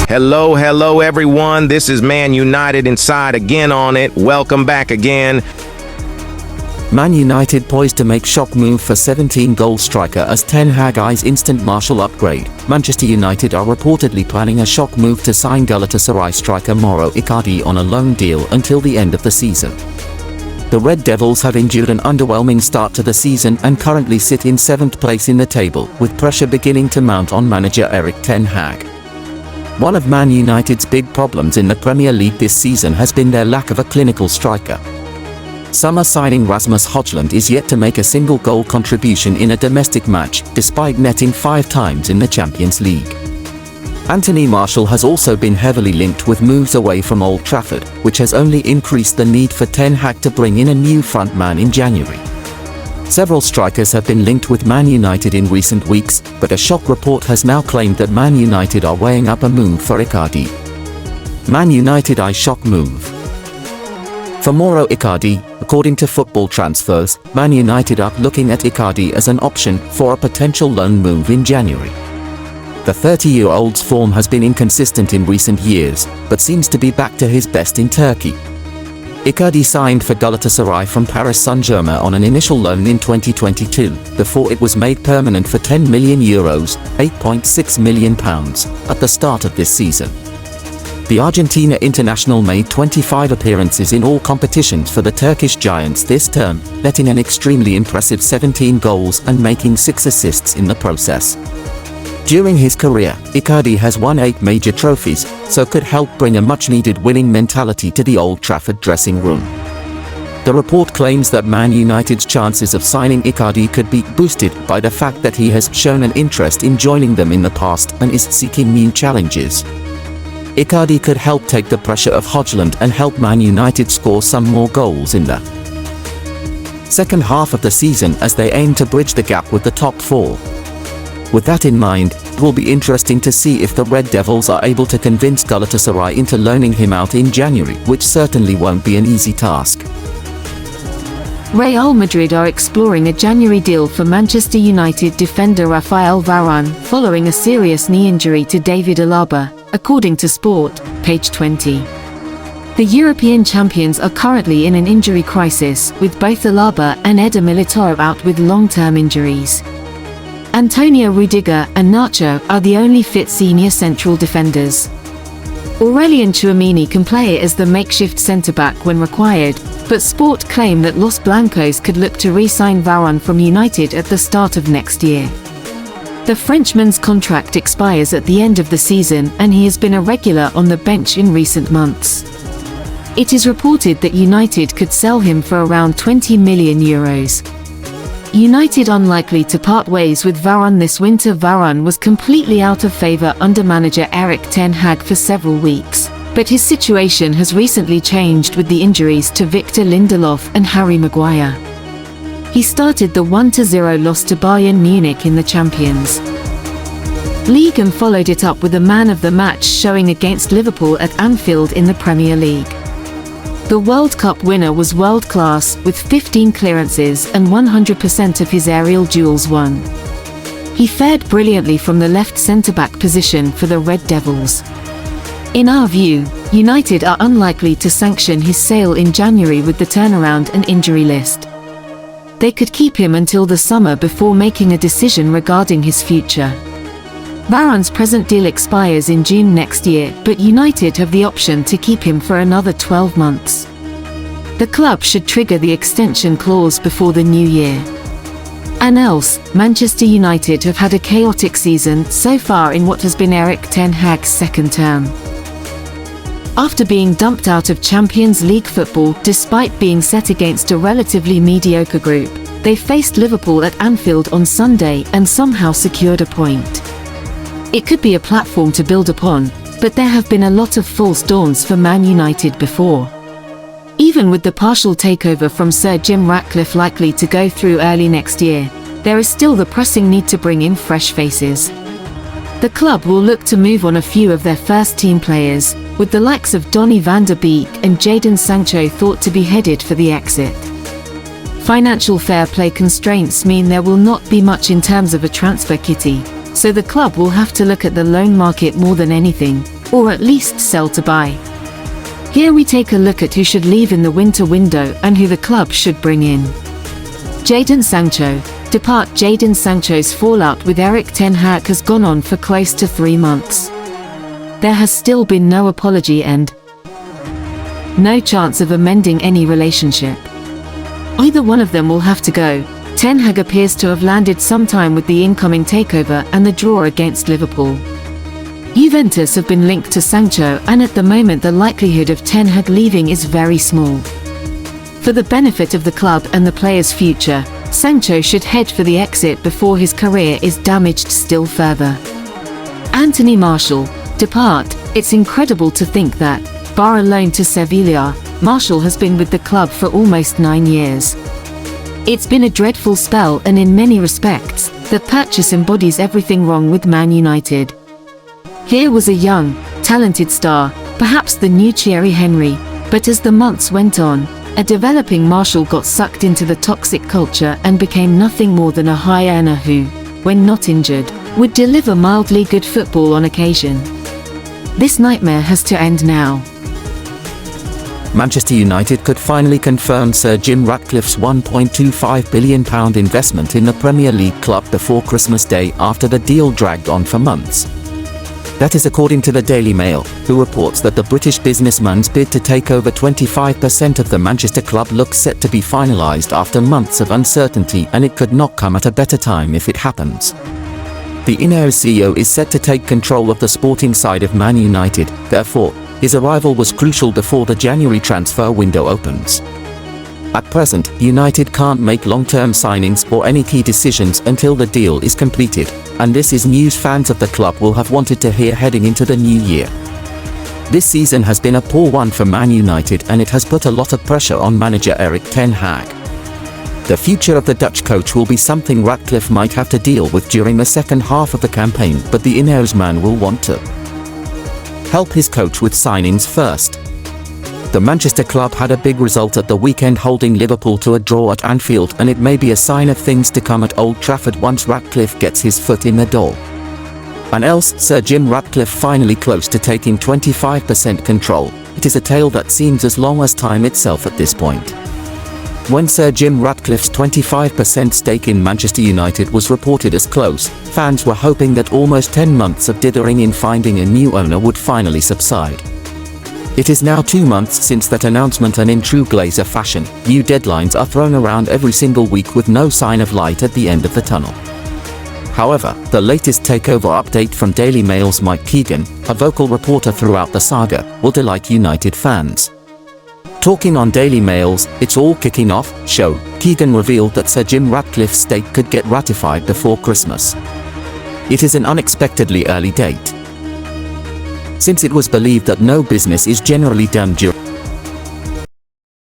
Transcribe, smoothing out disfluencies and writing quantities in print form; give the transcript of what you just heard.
Hello everyone. This is Man United Inside again on it. Welcome back again. Man United poised to make shock move for 17-goal striker as Ten Hag eyes instant Martial upgrade. Manchester United are reportedly planning a shock move to sign Galatasaray striker Mauro Icardi on a loan deal until the end of the season. The Red Devils have endured an underwhelming start to the season and currently sit in 7th place in the table, with pressure beginning to mount on manager Ten Hag. One of Man United's big problems in the Premier League this season has been their lack of a clinical striker. Summer signing Rasmus Højlund is yet to make a single goal contribution in a domestic match, despite netting 5 times in the Champions League. Anthony Martial has also been heavily linked with moves away from Old Trafford, which has only increased the need for Ten Hag to bring in a new frontman in January. Several strikers have been linked with Man United in recent weeks, but a shock report has now claimed that Man United are weighing up a move for Icardi. Man United eye shock move. For Mauro Icardi, according to Football Transfers, Man United are looking at Icardi as an option for a potential loan move in January. The 30-year-old's form has been inconsistent in recent years, but seems to be back to his best in Turkey. Icardi signed for Galatasaray from Paris Saint-Germain on an initial loan in 2022, before it was made permanent for €10 million, £8.6 million, at the start of this season. The Argentina international made 25 appearances in all competitions for the Turkish Giants this term, netting an extremely impressive 17 goals and making 6 assists in the process. During his career, Icardi has won 8 major trophies, so could help bring a much-needed winning mentality to the Old Trafford dressing room. The report claims that Man United's chances of signing Icardi could be boosted by the fact that he has shown an interest in joining them in the past and is seeking new challenges. Icardi could help take the pressure off Højlund and help Man United score some more goals in the second half of the season as they aim to bridge the gap with the top 4. With that in mind, it will be interesting to see if the Red Devils are able to convince Galatasaray into loaning him out in January, which certainly won't be an easy task. Real Madrid are exploring a January deal for Manchester United defender Rafael Varane following a serious knee injury to David Alaba, according to Sport, page 20. The European champions are currently in an injury crisis, with both Alaba and Eder Militao out with long-term injuries. Antonio Rudiger and Nacho are the only fit senior central defenders. Aurelien Tchouameni can play as the makeshift centre-back when required, but Sport claim that Los Blancos could look to re-sign Varane from United at the start of next year. The Frenchman's contract expires at the end of the season and he has been a regular on the bench in recent months. It is reported that United could sell him for around €20 million. United unlikely to part ways with Varane this winter. Varane was completely out of favour under manager Ten Hag for several weeks, but his situation has recently changed with the injuries to Victor Lindelof and Harry Maguire. He started the 1-0 loss to Bayern Munich in the Champions League and followed it up with a man of the match showing against Liverpool at Anfield in the Premier League. The World Cup winner was world-class, with 15 clearances and 100% of his aerial duels won. He fared brilliantly from the left centre-back position for the Red Devils. In our view, United are unlikely to sanction his sale in January with the turnaround and injury list. They could keep him until the summer before making a decision regarding his future. Varane's present deal expires in June next year, but United have the option to keep him for another 12 months. The club should trigger the extension clause before the new year. And else, Manchester United have had a chaotic season so far in what has been Ten Hag's second term. After being dumped out of Champions League football despite being set against a relatively mediocre group, they faced Liverpool at Anfield on Sunday and somehow secured a point. It could be a platform to build upon, but there have been a lot of false dawns for Man United before. Even with the partial takeover from Sir Jim Ratcliffe likely to go through early next year, there is still the pressing need to bring in fresh faces. The club will look to move on a few of their first-team players, with the likes of Donny van der Beek and Jadon Sancho thought to be headed for the exit. Financial fair play constraints mean there will not be much in terms of a transfer kitty, so the club will have to look at the loan market more than anything, or at least sell to buy. Here we take a look at who should leave in the winter window and who the club should bring in. Jadon Sancho. Jadon Sancho's fallout with Erik Ten Hag has gone on for close to 3 months. There has still been no apology and no chance of amending any relationship. Either one of them will have to go. Ten Hag appears to have landed sometime with the incoming takeover and the draw against Liverpool. Juventus have been linked to Sancho, and at the moment the likelihood of Ten Hag leaving is very small. For the benefit of the club and the player's future, Sancho should head for the exit before his career is damaged still further. Anthony Martial. It's incredible to think that, bar a loan to Sevilla, Martial has been with the club for almost 9 years. It's been a dreadful spell, and in many respects, the purchase embodies everything wrong with Man United. Here was a young, talented star, perhaps the new Thierry Henry, but as the months went on, a developing Martial got sucked into the toxic culture and became nothing more than a high earner who, when not injured, would deliver mildly good football on occasion. This nightmare has to end now. Manchester United could finally confirm Sir Jim Ratcliffe's £1.25 billion investment in the Premier League club before Christmas Day after the deal dragged on for months. That is according to the Daily Mail, who reports that the British businessman's bid to take over 25% of the Manchester club looks set to be finalised after months of uncertainty, and it could not come at a better time if it happens. The Ineos CEO is set to take control of the sporting side of Man United, therefore, his arrival was crucial before the January transfer window opens. At present, United can't make long-term signings or any key decisions until the deal is completed, and this is news fans of the club will have wanted to hear heading into the new year. This season has been a poor one for Man United, and it has put a lot of pressure on manager Erik Ten Hag. The future of the Dutch coach will be something Ratcliffe might have to deal with during the second half of the campaign, but the Ineos man will want to help his coach with signings first. The Manchester club had a big result at the weekend, holding Liverpool to a draw at Anfield, and it may be a sign of things to come at Old Trafford once Ratcliffe gets his foot in the door. And else, Sir Jim Ratcliffe finally close to taking 25% control. It is a tale that seems as long as time itself at this point. When Sir Jim Ratcliffe's 25% stake in Manchester United was reported as close, fans were hoping that almost 10 months of dithering in finding a new owner would finally subside. It is now 2 months since that announcement, and in true Glazer fashion, new deadlines are thrown around every single week with no sign of light at the end of the tunnel. However, the latest takeover update from Daily Mail's Mike Keegan, a vocal reporter throughout the saga, will delight United fans. Talking on Daily Mail's "It's All Kicking Off" show, Keegan revealed that Sir Jim Ratcliffe's stake could get ratified before Christmas. It is an unexpectedly early date, since it was believed that no business is generally done during